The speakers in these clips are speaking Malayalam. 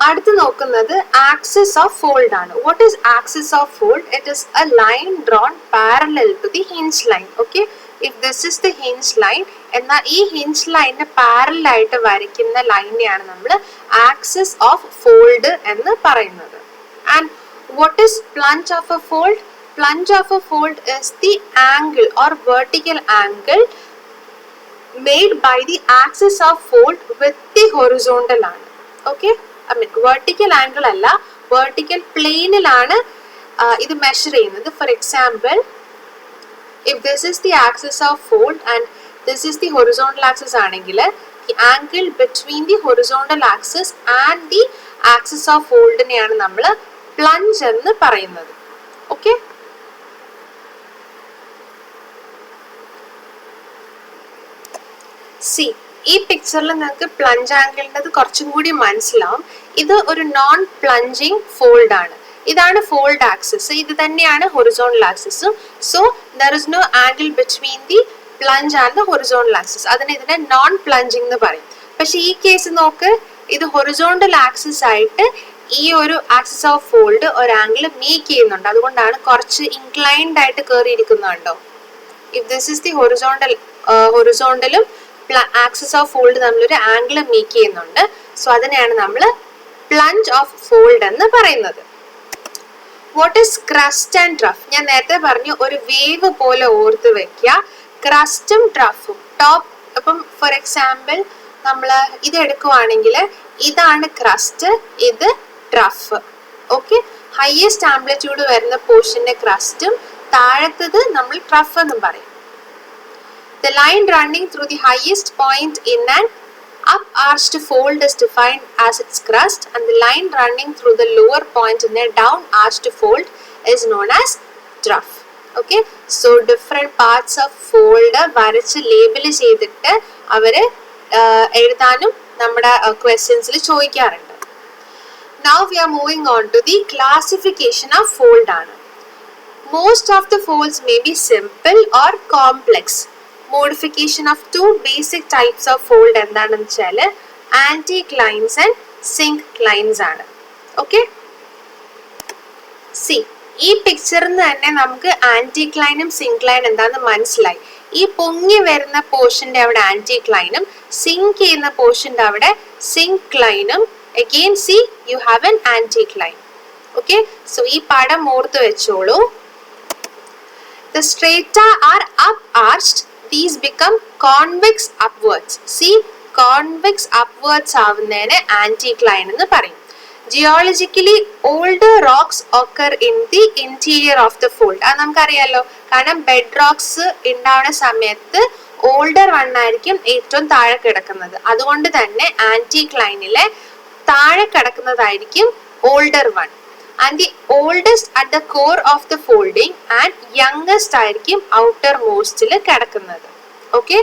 അടുത്ത് നോക്കുന്നത് ആക്സിസ് ഓഫ് ഫോൾഡ് ആണ്. What is axis of fold? It is a line drawn parallel to the hinge line. Okay, if this is the hinge line, എന്നാൽ ഈ ഹിഞ്ച് ലൈനിന് പാരലൽ ആയിട്ട് വരയ്ക്കുന്ന ലൈനെയാണ് നമ്മൾ ആക്സിസ് ഓഫ് ഫോൾഡ് എന്ന് പറയുന്നത്. And what is plunge of A fold? Plunge of a fold is the angle or vertical angle made by the axis of fold with the horizontal ആണ്. Okay, I mean vertical angle അല്ല, vertical planeലാണ് ഇത് മെഷർ ചെയ്യുന്നത്. For example, if this is the axis of fold and this is the horizontal axis ആണെങ്കിൽ the angle between the horizontal axis and the axis of foldനെയാണ് നമ്മൾ plunge എന്ന് പറയുന്നത്. Okay, സി ഈ പിക്ചറിൽ നിങ്ങൾക്ക് പ്ലഞ്ച് ആംഗിളിൻ്റെത് കുറച്ചും കൂടി മനസ്സിലാവും. ഇത് ഒരു നോൺ പ്ലഞ്ചിങ് ഫോൾഡ് ആണ്. ഇതാണ് ഫോൾഡ് ആക്സിസ്, ഇത് തന്നെയാണ് ഹൊറിസോണ്ടൽ ആക്സിസും. So there is no angle between the plunge and the horizontal axis. ഇതിനെ നോൺ പ്ലഞ്ചിങ് എന്ന് പറയും. പക്ഷെ ഈ കേസ് നോക്ക്, ഇത് ഹൊറിസോണ്ടൽ ആക്സിസ് ആയിട്ട് ഈ ഒരു ആക്സിസ് ഓഫ് ഫോൾഡ് ഒരു ആംഗിൾ മേക്ക് ചെയ്യുന്നുണ്ട്. അതുകൊണ്ടാണ് കുറച്ച് ഇൻക്ലൈൻഡ് ആയിട്ട് കയറിയിരിക്കുന്നുണ്ടോ. ഇഫ് ദിസ് ഇസ് ദി ഹൊറിസോണ്ടലും ആക്സിസ് ഓഫ് ഫോൾഡ് നമ്മളൊരു ആംഗിൾ മേക്ക് ചെയ്യുന്നുണ്ട്. സോ അതിനെയാണ് നമ്മൾ പ്ലഞ്ച് ഓഫ് ഫോൾഡ് എന്ന് പറയുന്നത്. What is crest and trough? ഞാൻ നേരത്തെ പറഞ്ഞു ഒരു വേവ് പോലെ ഓർത്ത് വെക്കുക. ക്രസ്റ്റും ട്രഫും ടോപ്പ്. അപ്പം ഫോർ എക്സാമ്പിൾ നമ്മൾ ഇത് എടുക്കുവാണെങ്കിൽ ഇതാണ് ക്രസ്റ്റ്, ഇത് ട്രഫ്. ഓക്കെ, ഹയസ്റ്റ് ആംപ്ലിറ്റ്യൂഡ് വരുന്ന പോർഷന്റെ ക്രസ്റ്റും താഴത്തത് നമ്മൾ ട്രഫ് എന്നും പറയും. The line running through the highest point in an up-arched fold is defined as its crust, and the line running through the lower point in a down-arched fold is known as trough. Okay, so different parts of fold വരച്ച് ലേബിൾ ചെയ്തിട്ട് അവര് എഴുതാനും നമ്മുടെ ക്വസ്റ്റ്യൻസിൽ ചോദിക്കാറുണ്ട്. Now we are moving on to the classification of fold ആണ്. Most of the folds may be simple or complex. Modification of two basic types of fold എന്താണെന്ന് വെച്ചാൽ anticlines and synclines ആണ്. ഓക്കെ, സി ഈ പിക്ചറിൽ നിന്ന് തന്നെ നമുക്ക് ആന്റിക്ലൈനും സിങ്ക്ലൈൻ എന്താണെന്ന് മനസ്സിലായി. ഈ പൊങ്ങി വരുന്ന പോർഷന്റെ അവിടെ ആന്റിക്ലൈനും സിങ്ക് ചെയ്യുന്ന പോർഷന്റെ അവിടെ സിങ്ക്ലൈനും. Again see you have an anticline. Okay, so ഈ പടം ഓർത്ത് വെച്ചോളൂ. The strata are up-arched. These become convex upwards. See, convex upwards ആവുന്നതിനെ anticline എന്ന് പറയും. Geologically, older rocks occur in the interior of the fold. അത് നമുക്കറിയാലോ, കാരണം ബെഡ് റോക്സ് ഉണ്ടാവുന്ന സമയത്ത് ഓൾഡർ വൺ ആയിരിക്കും ഏറ്റവും താഴെ കിടക്കുന്നത്. അതുകൊണ്ട് തന്നെ ആന്റിക്ലൈനിലെ താഴെ കിടക്കുന്നതായിരിക്കും older one. And the oldest at the core of the folding and youngest ആയിരിക്കും outer mostൽ കിടക്കുന്നത്. Okay,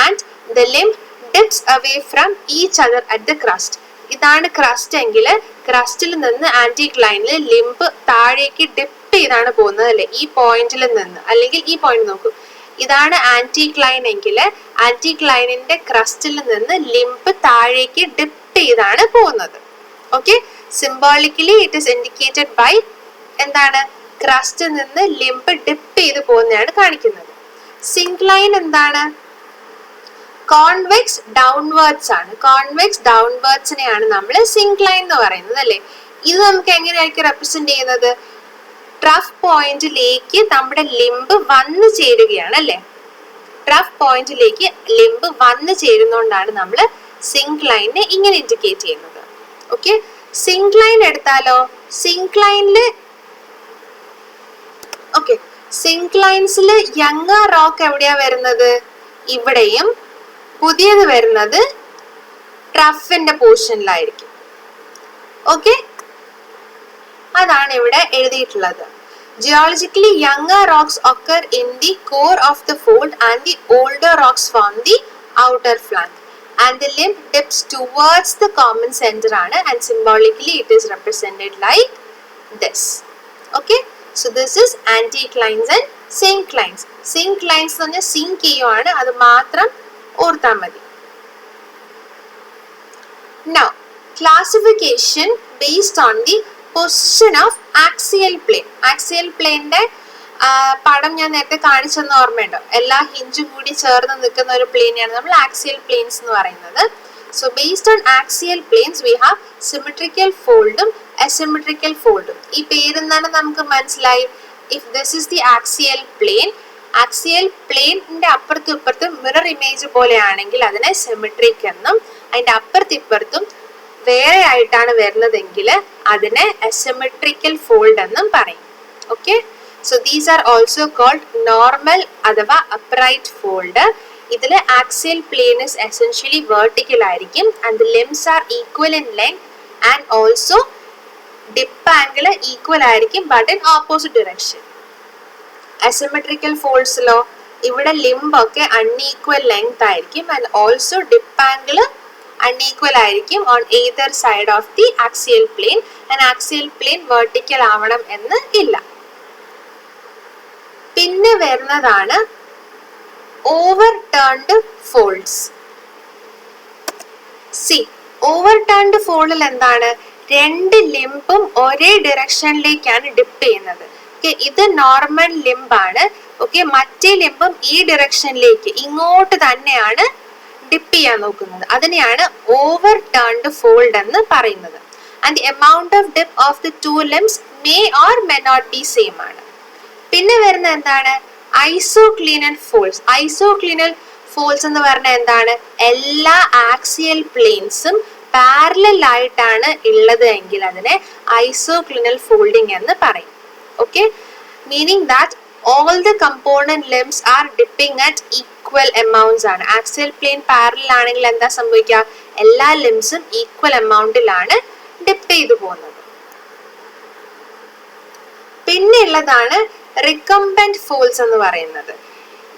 and the limb dips away from each other at the crust. ഇതാണ് ക്രസ്റ്റ് എങ്കിൽ ക്രസ്റ്റിൽ നിന്ന് ആന്റിക്ലൈനിൽ ലിംബ് താഴേക്ക് ഡിപ്പ് ചെയ്താണ് പോകുന്നത് അല്ലെ, ഈ പോയിന്റിൽ നിന്ന്. അല്ലെങ്കിൽ ഈ പോയിന്റ് നോക്കൂ, ഇതാണ് ആന്റിക്ലൈൻ എങ്കിൽ ആന്റിക്ലൈനിന്റെ ക്രസ്റ്റിൽ നിന്ന് ലിംബ് താഴേക്ക് ഡിപ്പ് ചെയ്താണ് പോകുന്നത്. Okay, symbolically it is indicated by എന്താണ്, ക്രസ്റ്റിൽ നിന്ന് ലിംബ് ഡിപ്പ് ചെയ്ത് പോകുന്നതാണ് കാണിക്കുന്നത്. സിങ്ക്ലൈൻ എന്താണ്? കോൺവെക്സ് ഡൗൺവേർഡ്സ് ആണ്. കോൺവെക്സ് ഡൗൺവേർഡ്സിനെയാണ് നമ്മൾ സിങ്ക്ലൈൻ എന്ന് പറയുന്നത് അല്ലേ. ഇത് നമുക്ക് എങ്ങനെയായിരിക്കും റെപ്രസെന്റ് ചെയ്യുന്നത്? ട്രഫ് പോയിന്റിലേക്ക് നമ്മുടെ ലിംബ് വന്നു ചേരുകയാണ് അല്ലേ. ട്രഫ് പോയിന്റിലേക്ക് ലിംബ് വന്നു ചേരുന്നോണ്ടാണ് നമ്മൾ സിങ്ക്ലൈനെ ഇങ്ങനെ ഇൻഡിക്കേറ്റ് ചെയ്യുന്നത്. ഓക്കെ, സിങ്ക്ലൈൻ എടുത്താലോ, സിങ്ക്ലൈനില് ഓക്കെ സിങ്ക്ലൈൻസിൽ യങ്ങർ റോക്ക് എവിടെയാ വരുന്നത്? ഇവിടെയും പുതിയത് വരുന്നത് ട്രഫിന്റെ പോർഷനിലായിരിക്കും. ഓക്കെ, അതാണ് ഇവിടെ എഴുതിയിട്ടുള്ളത്. Geologically, younger rocks occur in the core of the fold and the older rocks form the outer flank. And the limb dips towards the common center ആണ്, and symbolically it is represented like this. Okay, so this is anticlines and synclines. Synclines എന്ന് പറഞ്ഞാൽ സിങ്ക് ചെയ്യുവാണ്, അത് മാത്രം ഓർത്താൽ മതി. Now classification based on the position of axial plane. Axial പ്ലെയിനിന്റെ പടം ഞാൻ നേരത്തെ കാണിച്ചെന്ന് ഓർമ്മയുണ്ടോ? എല്ലാ ഹിഞ്ചും കൂടി ചേർന്ന് നിൽക്കുന്ന ഒരു പ്ലെയിനെയാണ് നമ്മൾ ആക്സിയൽ പ്ലെയിൻസ് എന്ന് പറയുന്നത്. So based on axial planes we have symmetrical ഫോൾഡും അസിമെട്രിക്കൽ ഫോൾഡും. ഈ പേരെന്താണ് നമുക്ക് മനസ്സിലായി. If this is the axial plane, axial പ്ലെയിനിന്റെ അപ്പുറത്തും ഇപ്പുറത്തും മിറർ ഇമേജ് പോലെയാണെങ്കിൽ അതിനെ സിമെട്രിക് എന്നും, അതിന്റെ അപ്പുറത്തിപ്പുറത്തും വേറെ ആയിട്ടാണ് വരുന്നതെങ്കിൽ അതിനെ അസിമെട്രിക്കൽ ഫോൾഡ് എന്നും പറയും. Okay, so these are also called normal അഥവാ അപ്രൈറ്റ് ഫോൾഡ്. ഇതിൽ axial plane is essentially vertical ആയിരിക്കും and the limbs are equal in length and also dip angle equal ആയിരിക്കും but in opposite direction. Asymmetrical ഫോൾഡ്സിലോ ഇവിടെ ലിംബ് ഒക്കെ അൺഈക്വൽ ലെങ്ത് ആയിരിക്കും and also dip angle unequal ആയിരിക്കും on either side of the axial plane and axial plane vertical ആവണം എന്ന് ഇല്ല. പിന്നെ വരുന്നതാണ് overturned folds. See, overturned foldൽ എന്താണ്? രണ്ട് ലിംബും ഒരേ ഡിറക്ഷനിലേക്കാണ് ഡിപ്പ് ചെയ്യുന്നത്. ഇത് നോർമൽ ലിംബാണ്. ഓക്കെ, മറ്റേ ലിംബും ഈ ഡിറക്ഷനിലേക്ക് ഇങ്ങോട്ട് തന്നെയാണ് ഡിപ്പ് ചെയ്യാൻ നോക്കുന്നത്. അതിനെയാണ് ഓവർ ടേൺഡ് ഫോൾഡ് എന്ന് പറയുന്നത്. And the amount of dip of the two limbs may or may not be same ആണ്. പിന്നെ വരുന്ന എന്താണ്? ഐസോക്ലീനൽ ഫോൾഡ്സ്. ഐസോക്ലീനൽ ഫോൾഡ്സ് എന്ന് പറഞ്ഞാൽ എന്താണ്? എല്ലാ ആക്സിയൽ പ്ലെയിൻസും പാരലൽ ആയിട്ടാണ് ഉള്ളത് എങ്കിൽ അതിനെ ഐസോക്ലീനൽ ഫോൾഡിംഗ് എന്ന് പറയും. Okay, meaning that all the component limbs are dipping at equal amounts ആണ്. ആക്സിയൽ പ്ലെയിൻ പാരലൽ ആണെങ്കിൽ എന്താ സംഭവിക്കുക? എല്ലാ ലിംസും ഈക്വൽ എമൗണ്ടിലാണ് ഡിപ്പ് ചെയ്തു പോകുന്നത്. പിന്നെ ഉള്ളതാണ് റിക്കംബന്റ് ഫോൾഡ്സ് എന്ന് പറയുന്നത്.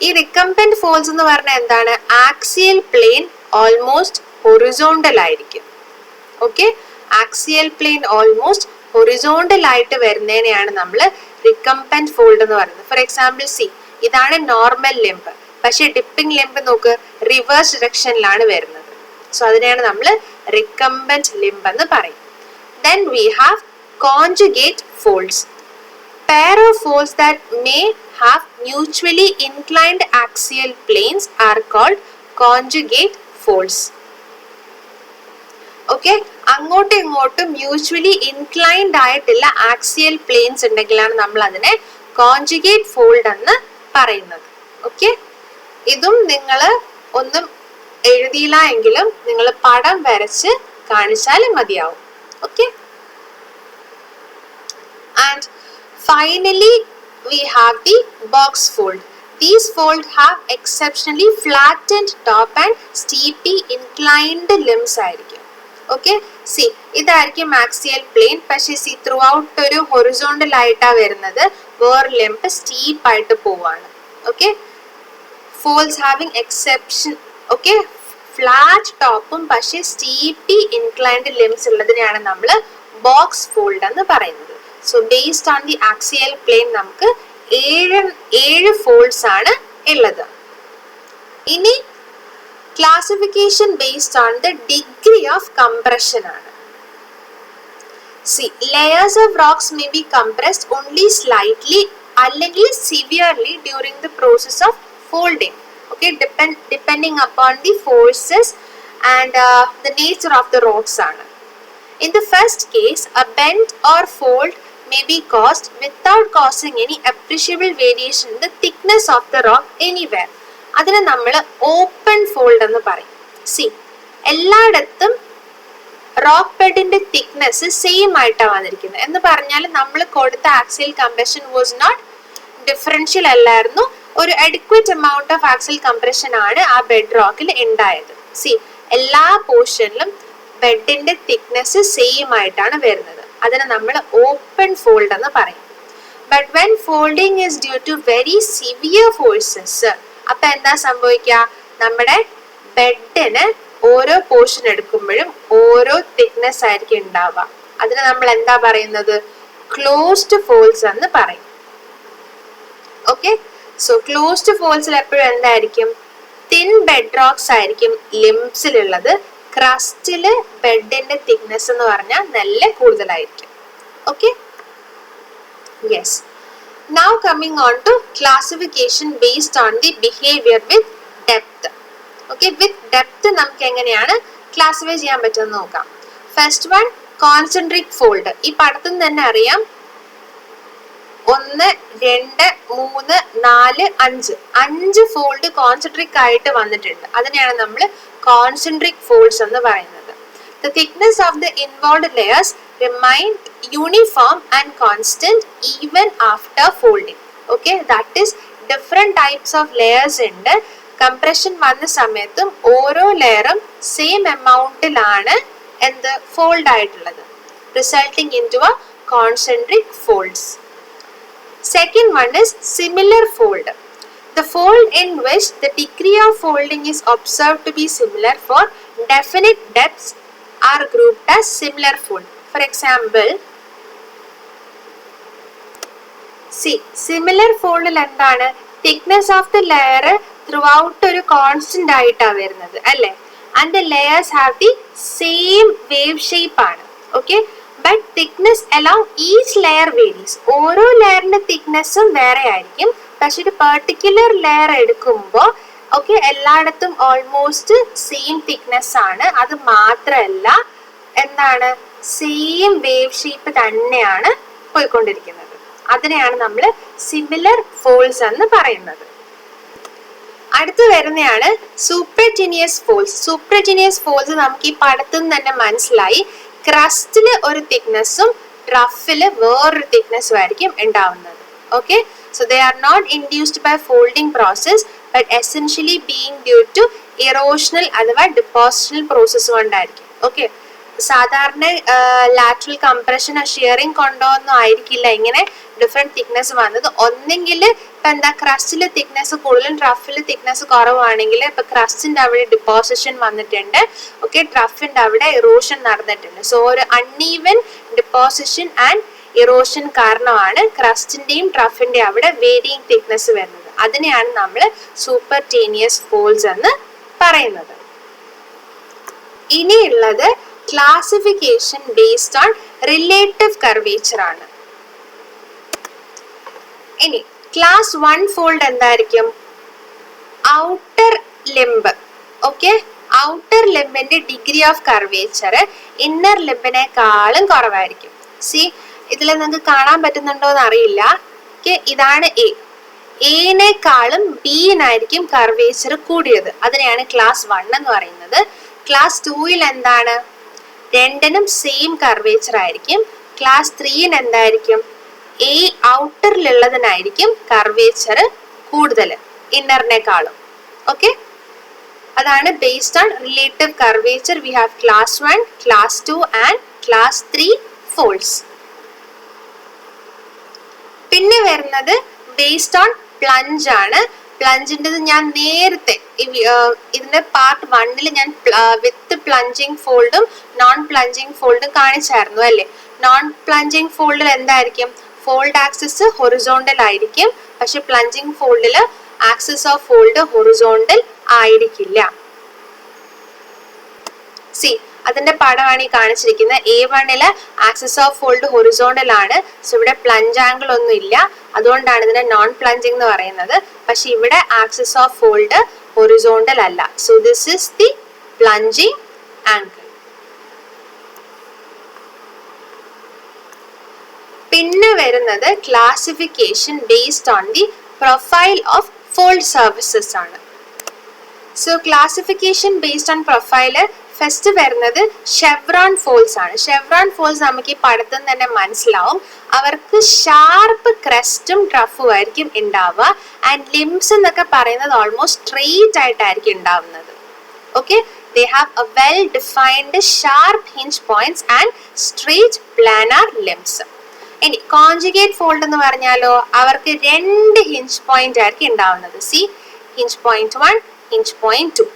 ഈ റിക്കംബന്റ് ഫോൾഡ്സ് എന്ന് പറഞ്ഞാൽ എന്താണ്? ആക്സിയൽ പ്ലെയിൻ ഓൾമോസ്റ്റ് ഹൊറിസോണ്ടൽ ആയിരിക്കും. Okay, axial plane almost horizontal ആയിട്ട് വരുന്നതിനെയാണ് നമ്മൾ റിക്കംബന്റ് ഫോൾഡ് എന്ന് പറയുന്നത്. ഫോർ എക്സാമ്പിൾ സി, ഇതാണ് നോർമൽ ലിംബ്, പക്ഷെ ഡിപ്പിംഗ് ലിംബ് നോക്ക് റിവേഴ്സ് ഡിറക്ഷനിലാണ് വരുന്നത്. സോ അതിനെയാണ് നമ്മൾ റിക്കംബന്റ് ലിംബ് എന്ന് പറയും. Then we have conjugate folds. Pair of folds that may have mutually inclined axial planes are called conjugate folds. Okay, അങ്ങോട്ടും ഇങ്ങോട്ടും മ്യൂച്വലി ഇൻക്ലൈൻഡ് ആയിട്ടുള്ള ആക്സിയൽ പ്ലെയിൻസ് ഉണ്ടെങ്കിലാണ് നമ്മൾ അതിനെ കോൺജുഗേറ്റ് ഫോൾഡ് എന്ന് പറയുന്നത്. ഓക്കെ, ഇതും നിങ്ങൾ ഒന്നും എഴുതിയില്ല എങ്കിലും നിങ്ങൾ പടം വരച്ച് കാണിച്ചാലും മതിയാവും. Okay, and finally we have the box fold. These folds have exceptionally flattened top and steeply inclined limbs ആയിരിക്കും. ഓക്കെ, സി ഇതായിരിക്കും ആക്സിയൽ പ്ലെയിൻ, പക്ഷെ സി ത്രൂ ഔട്ട് ഒരു ഹൊറിസോണ്ടൽ ആയിട്ടാ വരുന്നത്, വേറെ ലിംബ് സ്റ്റീപ്പ് ആയിട്ട് പോവാണ്. Okay, folds having exception. Okay, flat ടോപ്പും പക്ഷെ സ്റ്റീപ്പി ഇൻക്ലൈൻഡ് ലിംസ് ഉള്ളതിനെയാണ് നമ്മൾ ബോക്സ് ഫോൾഡ് എന്ന് പറയുന്നത്. So based on the axial plane നമുക്ക് ഏഴ് ഫോൾഡ്സ് ആണ് ഉള്ളത്. ഇനി classification based on the degree of compression ആണ്. See, layers of rocks may be compressed only slightly അല്ലെങ്കിൽ severely during the process of folding. Okay, depending upon the forces and the nature of the rocks ആണ്. In the first case, a bend or fold may be caused without causing any appreciable variation in the thickness of the rock anywhere. അതിനെ നമ്മൾ ഓപ്പൺ ഫോൾഡ് എന്ന് പറയും. സി, എല്ലായിടത്തും റോക്ക് ബെഡിന്റെ തിക്നെസ് സെയിം ആയിട്ടാണ് വന്നിരിക്കുന്നത് എന്ന് പറഞ്ഞാൽ നമ്മൾ കൊടുത്ത axial compression was not differential അല്ലായിരുന്നു, ഒരു adequate amount of axial compression ആണ് ആ ബെഡ് റോക്കിൽ ഉണ്ടായത്. സി, എല്ലാ പോർഷനിലും ബെഡിന്റെ തിക്നെസ് സെയിം ആയിട്ടാണ് വരുന്നത്. അതിനെ നമ്മൾ ഓപ്പൺ ഫോൾഡ് എന്ന് പറയും. But when folding is due to very severe forces, അപ്പൊ എന്താ സംഭവിക്കുക? നമ്മുടെ ബെഡിന് ഓരോ പോർഷൻ എടുക്കുമ്പോഴും ഓരോ തിക്നെസ് ആയിരിക്കും ഉണ്ടാവുക. അതിനെ നമ്മൾ എന്താ പറയുന്നത്? ക്ലോസ്ഡ് ഫോൾഡ്സ് എന്ന് പറയും. ഓക്കെ, സോ ക്ലോസ്ഡ് ഫോൾഡ്സിൽ എപ്പോഴും എന്തായിരിക്കും? തിൻ ബെഡ് റോക്സ് ആയിരിക്കും ലിംബ്സിലുള്ളത്, ക്രസ്റ്റില് ബെഡിന്റെ തിക്നെസ് എന്ന് പറഞ്ഞാൽ നല്ല കൂടുതലായിരിക്കും. Okay, yes. Now coming on to classification based on the behavior with depth. Okay, with depth നമുക്ക് എങ്ങനെയാണ് ക്ലാസിഫൈ ചെയ്യാൻ പറ്റുമെന്ന് നോക്കാം. First one, concentric fold. ഈ പടത്തിൽ തന്നെ അറിയാം, 1 2 3 4 5 ഫോൾഡ് കോൺസെൻട്രിക് ആയിട്ട് വന്നിട്ടുണ്ട്. അതിനെയാണ് നമ്മൾ കോൺസെൻട്രിക് ഫോൾഡ്സ് എന്ന് പറയുന്നത്. The thickness of the involved layers remain uniform and constant even after folding. Okay, that is different types of layers ഉണ്ട്. കംപ്രഷൻ വന്ന സമയത്തും ഓരോ ലെയറും സെയിം എമൗണ്ടിലാണ് എന്ത് ഫോൾഡ് ആയിട്ടുള്ളത്, resulting into a concentric folds. Second one is similar fold. The fold in which the degree of folding is observed to be similar for definite depths are grouped as similar fold. For example, see, similar fold എന്താണ്, thickness of the layer throughout ഒരു കോൺസ്റ്റന്റ് ആയിട്ടാണ് വരുന്നത് അല്ലേ, and the layers have the same wave shape ആണ്. Okay, but thickness along each layer varies. ഓരോ ലെയറിന്റെ തിക്നെസ്സും വേറെ ആയിരിക്കും. പക്ഷെ ഒരു പെർട്ടിക്കുലർ ലെയർ എടുക്കുമ്പോൾ ഓക്കെ എല്ലായിടത്തും ഓൾമോസ്റ്റ് സെയിം തിക്നെസ് ആണ്. അത് മാത്രമല്ല എന്താണ്, സെയിം വേവ് ഷേപ്പ് തന്നെയാണ് പോയിക്കൊണ്ടിരിക്കുന്നത്. അതിനെയാണ് നമ്മൾ സിമിലർ ഫോൾഡ്സ് എന്ന് പറയുന്നത്. അടുത്ത് വരുന്നതാണ് സൂപ്പർജിനിയസ് ഫോൾഡ്സ്. സൂപ്പർജിനിയസ് ഫോൾഡ്സ് നമുക്ക് ഈ പടത്തിൽ നിന്ന് തന്നെ മനസ്സിലായി, ക്രസ്റ്റില് ഒരു തിക്നെസ്സും റഫില് വേറൊരു തിക്നെസ്സും ആയിരിക്കും ഉണ്ടാവുന്നത്. Okay, so they are not induced by folding process but essentially being due to erosional അഥവാ depositional process കൊണ്ടായിരിക്കും. ഓക്കെ, സാധാരണ ലാറ്ററൽ കംപ്രഷൻ ഷിയറിംഗ് കൊണ്ടോ ഒന്നും ആയിരിക്കില്ല ഇങ്ങനെ ഡിഫറെന്റ് തിക്നെസ് വന്നത്. ഒന്നെങ്കിൽ ഇപ്പൊ എന്താ, ക്രസ്റ്റില് തിക്നെസ് കൂടുതലും ട്രഫില് തിക്നെസ് കുറവാണെങ്കിൽ ഇപ്പൊ ക്രസ്റ്റിന്റെ അവിടെ ഡിപ്പോസിഷൻ വന്നിട്ടുണ്ട്, ഓക്കെ, ട്രഫിന്റെ അവിടെ ഇറോഷൻ നടന്നിട്ടുണ്ട്. സോ ഒരു അൺഈവൻ ഡിപ്പോസിഷൻ ആൻഡ് ഇറോഷൻ കാരണമാണ് ക്രസ്റ്റിന്റെയും ട്രഫിന്റെയും അവിടെ വേരിയിങ് തിക്നെസ് വരുന്നത്. അതിനെയാണ് നമ്മൾ സൂപ്പർടേനിയസ് ഫോൾഡ്സ് എന്ന് പറയുന്നത്. ഇനിയുള്ളത് classification based on relative curvature ആണ്. ഇനി ക്ലാസ് 1 ഫോൾഡ് എന്തായിരിക്കും, ഔട്ടർ ലിംബ്. ഓക്കെ, ഔട്ടർ ലിംബിന്റെ ഡിഗ്രി ഓഫ് കർവേച്ചർ ഇന്നർ ലിംബിനേക്കാളും കുറവായിരിക്കും. സി, ഇതിൽ നിങ്ങൾക്ക് കാണാൻ പറ്റുന്നുണ്ടോ എന്ന് അറിയില്ല. ഇതാണ് എ, എനേക്കാളും ബിനായിരിക്കും കർവേച്ചർ കൂടിയത്. അതിനെയാണ് ക്ലാസ് 1 എന്ന് പറയുന്നത്. ക്ലാസ് 2ൽ എന്താണ്, രണ്ടിനും സെയിം കർവേച്ചർ ആയിരിക്കും. ക്ലാസ് 3 എന്തായിരിക്കും, എ ഔട്ടറിലുള്ളതിനായിരിക്കും കർവേച്ചർ കൂടുതൽ ഇന്നറിനേക്കാളും. ഓക്കെ, അതാണ് based on relative curvature we have class 1, class 2 and class 3 folds. പിന്നെ വരുന്നത് ബേസ്ഡ് ഓൺ പ്ലഞ്ച് ആണ്. പ്ലഞ്ചിൻ്റെ ഞാൻ നേരത്തെ ഇതിന്റെ പാർട്ട് 1ൽ ഞാൻ വിത്ത് പ്ലഞ്ചിങ് ഫോൾഡും നോൺ പ്ലഞ്ചിങ് ഫോൾഡും കാണിച്ചായിരുന്നു അല്ലേ. നോൺ പ്ലഞ്ചിങ് ഫോൾഡിൽ എന്തായിരിക്കും, ഫോൾഡ് ആക്സിസ് ഹൊറിസോണ്ടൽ ആയിരിക്കും, പക്ഷെ പ്ലഞ്ചിങ് ഫോൾഡിൽ ആക്സിസ് ഓഫ് ഫോൾഡ് ഹൊറിസോണ്ടൽ ആയിരിക്കില്ല. സി, അതിന്റെ പടമാണ് ഈ കാണിച്ചിരിക്കുന്നത്. A1ല് ആക്സിസ് ഓഫ് ഫോൾഡ് ഹൊറിസോണ്ടൽ ആണ്. സോ ഇവിടെ പ്ലഞ്ച് ആംഗിൾ ഒന്നും ഇല്ല, അതുകൊണ്ടാണ് ഇതിനെ നോൺ പ്ലഞ്ചിങ് എന്ന് പറയുന്നത്. പക്ഷെ ഇവിടെ ആക്സിസ് ഓഫ് ഫോൾഡ് ഹൊറിസോണ്ടൽ അല്ല. So this is the plunging angle. പിന്നെ വരുന്നത് classification based on the profile of fold surfaces ആണ്. So classification based on profile first വരുന്നത് ഷെവ്രോൺ ഫോൾഡ്സ് ആണ്. ഷെവ്രോൺ ഫോൾഡ്സ് നമുക്ക് ഈ പടത്തിൽ തന്നെ മനസ്സിലാവും. അവർക്ക് ഷാർപ്പ് ക്രെസ്റ്റും ട്രഫും ആയിരിക്കും ഉണ്ടാവുക. ആൻഡ് ലിംസ് എന്നൊക്കെ പറയുന്നത് ഓൾമോസ്റ്റ് സ്ട്രെയിറ്റ് ആയിട്ടായിരിക്കും ഉണ്ടാവുന്നത്. Okay, they have a well defined sharp hinge points and straight planar limbs. ഇനി കോൺജുഗേറ്റ് ഫോൾഡ് എന്ന് പറഞ്ഞാലോ, അവർക്ക് 2 ഹിഞ്ച് പോയിന്റ് ആയിരിക്കും ഉണ്ടാവുന്നത്. C, hinge point 1, hinge point 2.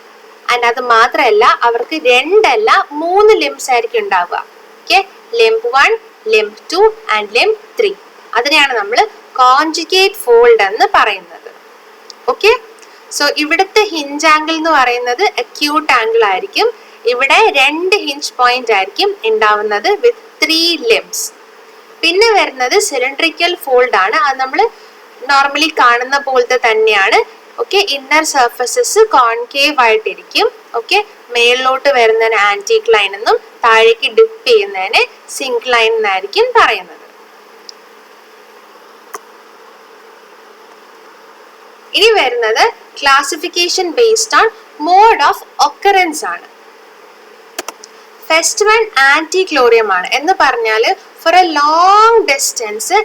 And അത് മാത്രമല്ല, അവർക്ക് 2 അല്ല 3 ലിംസ് ആയിരിക്കും ഉണ്ടാവുക. Okay, limb 1, limb 2 and limb 3. അതിനെയാണ് നമ്മൾ കോൺജുഗേറ്റ് ഫോൾഡ് എന്ന് പറയുന്നത്. ഓക്കെ, സോ ഇവിടുത്തെ ഹിഞ്ച് ആംഗിൾ എന്ന് പറയുന്നത് അക്യൂട്ട് ആംഗിൾ ആയിരിക്കും. ഇവിടെ 2 ഹിഞ്ച് പോയിന്റ് ആയിരിക്കും ഉണ്ടാവുന്നത് വിത്ത് 3 limbs. പിന്നെ വരുന്നത് സിലിണ്ടറിക്കൽ ഫോൾഡ് ആണ്. അത് നമ്മൾ നോർമലി കാണുന്ന പോലത്തെ തന്നെയാണ്. ഓക്കെ, ഇന്നർ സർഫസസ് കോൺകേവ് ആയിട്ടിരിക്കും. ഓക്കെ, മേളിലോട്ട് വരുന്നതിന് ആന്റിക്ലൈൻ എന്നും താഴേക്ക് ഡിപ്പ് ചെയ്യുന്നതിന് സിൻക്ലൈൻ എന്നായിരിക്കും പറയുന്നത്. ഇനി വരുന്നത് classification based on mode of occurrence ആണ്. ഫസ്റ്റ് വൺ ആന്റിക്ലോറിയം ആണ്. എന്ന് പറഞ്ഞാൽ for a long distance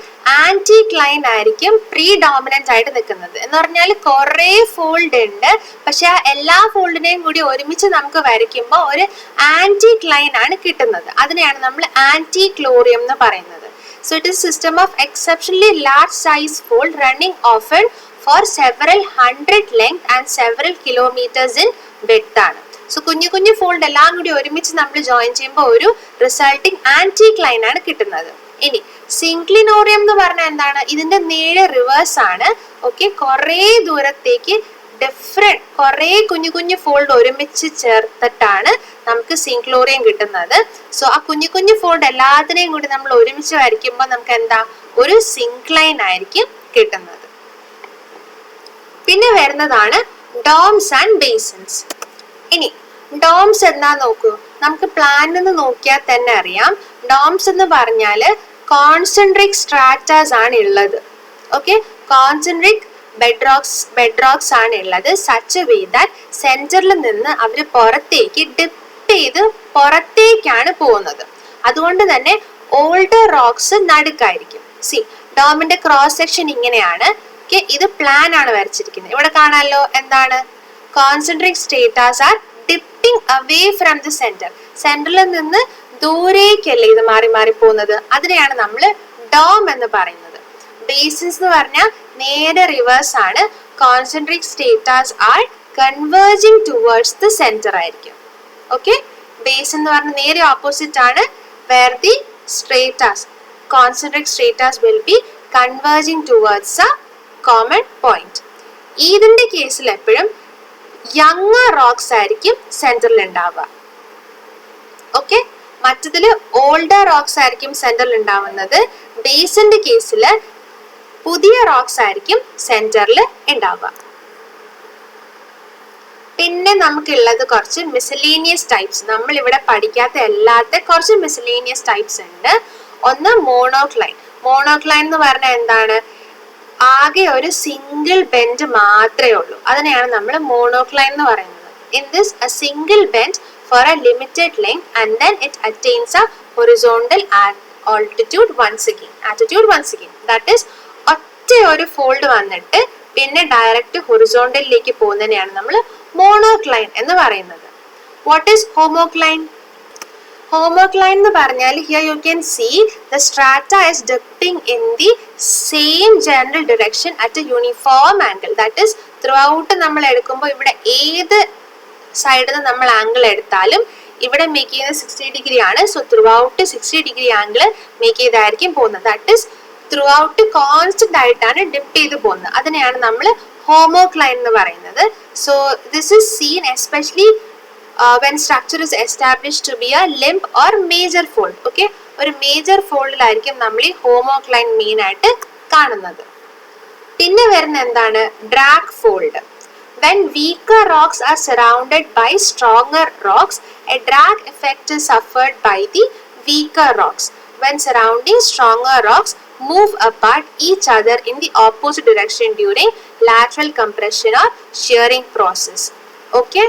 anticline ആയിരിക്കും പ്രീഡോമിനന്റ് ആയിട്ട് നിൽക്കുന്നത്. എന്ന് പറഞ്ഞാൽ കുറേ ഫോൾഡ് ഉണ്ട്, പക്ഷെ ആ എല്ലാ ഫോൾഡിനെയും കൂടി ഒരുമിച്ച് നമുക്ക് വരയ്ക്കുമ്പോൾ ഒരു ആന്റിക്ലൈൻ ആണ് കിട്ടുന്നത്. അതിനെയാണ് നമ്മൾ ആന്റിക്ലോറിയം എന്ന് പറയുന്നത്. So it is system of exceptionally large size fold running often for several hundred length and several kilometers in width ആണ്. സോ കുഞ്ഞു കുഞ്ഞു ഫോൾഡ് എല്ലാം കൂടി ഒരുമിച്ച് നമ്മൾ ജോയിൻ ചെയ്യുമ്പോൾ ഒരു റിസൾട്ടിങ് ആന്റിക്ലൈൻ ആണ് കിട്ടുന്നത്. ഇനി സിൻക്ലിനോറിയം എന്ന് പറഞ്ഞാൽ എന്താണ്? ഇതിന്റെ നേരെ റിവേഴ്സ് ആണ്. ഓക്കെ, കുറേ ദൂരത്തേക്ക് ഡിഫറെന്റ് കുറേ കുഞ്ഞു കുഞ്ഞു ഫോൾഡ് ഒരുമിച്ച് ചേർത്തിട്ടാണ് നമുക്ക് സിൻക്ലോറിയം കിട്ടുന്നത്. സോ ആ കുഞ്ഞു കുഞ്ഞു ഫോൾഡ് എല്ലാത്തിനെയും കൂടി നമ്മൾ ഒരുമിച്ച് വരയ്ക്കുമ്പോൾ നമുക്ക് എന്താ ഒരു സിൻക്ലൈൻ ആയിരിക്കും കിട്ടുന്നത്. പിന്നെ വരുന്നതാണ് ഡോംസ് ആൻഡ് ബേസിൻസ്. ഇനി ഡോംസ് എന്താ നോക്കൂ, നമുക്ക് പ്ലാനിൽ നിന്ന് നോക്കിയാൽ തന്നെ അറിയാം. ഡോംസ് എന്ന് പറഞ്ഞാല് കോൺസെൻട്രിക് സ്ട്രാറ്റാസ് ആണ് ഉള്ളത്. ഓക്കെ, കോൺസെൻട്രിക് ബെഡ്റോക്സ് ആണ് ഉള്ളത്. സച്ച് വേ ദാറ്റ് സെന്ററിൽ നിന്ന് അവർ പുറത്തേക്ക് ഡിപ്പ് ചെയ്ത് പുറത്തേക്കാണ് പോകുന്നത്. അതുകൊണ്ട് തന്നെ ഓൾഡർ റോക്സ് നടുക്കായിരിക്കും. സി, ഡോമിന്റെ ക്രോസ് സെക്ഷൻ ഇങ്ങനെയാണ്. ഇത് പ്ലാൻ ആണ് വരച്ചിരിക്കുന്നത്. ഇവിടെ കാണാമല്ലോ എന്താണ്? Concentric strata are dipping away from the centre. സെന്ററിൽ നിന്ന് ദൂരേക്കല്ലേ ഇത് മാറി മാറി പോകുന്നത്. അതിനെയാണ് നമ്മൾ ഡോം എന്ന് പറയുന്നത്. ബേസിൻസ് എന്ന് പറഞ്ഞാൽ നേരെ റിവേഴ്സ് ആണ്. Concentric strata are converging towards the centre ആയിരിക്കും. ഓക്കെ, ബേസിൻ എന്ന് പറഞ്ഞാൽ നേരെ ഓപ്പോസിറ്റ് ആണ്. Where the strata concentric strata will be converging towards a common point. ഇതിന്റെ കേസിൽ എപ്പോഴും യങ്ങർ റോക്സ് ആയിരിക്കും സെന്ററിൽ ഉണ്ടാവുക. ഓക്കെ, മറ്റതില് ഓൾഡർ റോക്സ് ആയിരിക്കും സെന്ററിൽ ഉണ്ടാവുന്നത്. ബേസിന്റെ കേസിൽ പുതിയ റോക്സ് ആയിരിക്കും സെന്ററിൽ ഉണ്ടാവുക. പിന്നെ നമുക്കുള്ളത് കുറച്ച് മിസലേനിയസ് ടൈപ്സ്. നമ്മൾ ഇവിടെ പഠിക്കാത്ത എല്ലാത്ത കുറച്ച് മിസലേനിയസ് ടൈപ്സ് ഉണ്ട്. ഒന്ന് മോണോക്ലൈൻ. മോണോക്ലൈൻ എന്ന് പറഞ്ഞാൽ എന്താണ്? ആകെ ഒരു സിംഗിൾ ബെൻഡ് മാത്രമേ ഉള്ളൂ. അതിനെയാണ് നമ്മൾ മോണോക്ലൈൻ എന്ന് പറയുന്നത്. In this a single bend for a limited length and then it attains a horizontal altitude once again. That is ഒറ്റ ഒരു ഫോൾഡ് വന്നിട്ട് പിന്നെ ഡയറക്റ്റ് ഹൊറിസോണ്ടലിലേക്ക് പോകുന്നതിനെയാണ് നമ്മൾ മോണോക്ലൈൻ എന്ന് പറയുന്നത്. What is ഹോമോക്ലൈൻ? Homocline എന്ന് പറഞ്ഞാൽ here you can see the strata is dipping in the same general direction at a uniform angle. That is throughout നമ്മൾ എടുക്കുമ്പോൾ ഇവിടെ ഏത് സൈഡിൽ നിന്ന് നമ്മൾ ആംഗിൾ എടുത്താലും ഇവിടെ മേക്ക് ചെയ്യുന്നത് 60 ഡിഗ്രി ആണ്. So throughout 60 degree angle make ചെയ്തായിരിക്കും പോകുന്നത്. ദാറ്റ് ഈസ് ത്രൂഔട്ട് കോൺസ്റ്റന്റ് ആയിട്ടാണ് ഡിപ്പ് ചെയ്ത് പോകുന്നത്. അതിനെയാണ് നമ്മൾ ഹോമോക്ലൈൻ എന്ന് പറയുന്നത്. So this is seen especially when structure is established to be a limb or major fold. Okay, ഒരു മേജർ ഫോൾഡിലായിരിക്കും നമ്മൾ ഈ ഹോമോക്ലൈൻ മെയിൻ ആയിട്ട് കാണുന്നത്. പിന്നെ വരുന്ന എന്താണ്? Drag fold. When weaker rocks are surrounded by stronger rocks, a drag effect is suffered by the weaker rocks. When surrounding stronger rocks move apart each other in the opposite direction during lateral compression or shearing process. Okay,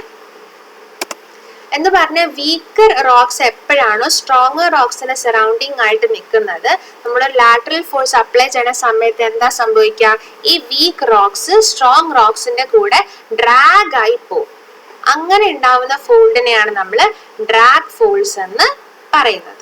എന്ന് പറഞ്ഞാൽ വീക്കർ റോക്സ് എപ്പോഴാണോ സ്ട്രോങ്ങർ റോക്സിനെ സറൗണ്ടിങ് ആയിട്ട് നിൽക്കുന്നത്, നമ്മൾ ലാറ്ററൽ ഫോഴ്സ് അപ്ലൈ ചെയ്യുന്ന സമയത്ത് എന്താ സംഭവിക്കുക? ഈ വീക്ക് റോക്സ് സ്ട്രോങ് റോക്സിന്റെ കൂടെ ഡ്രാഗ് ആയി പോകും. അങ്ങനെ ഉണ്ടാവുന്ന ഫോൾഡിനെയാണ് നമ്മൾ ഡ്രാഗ് ഫോൾഡ്സ് എന്ന് പറയുന്നത്.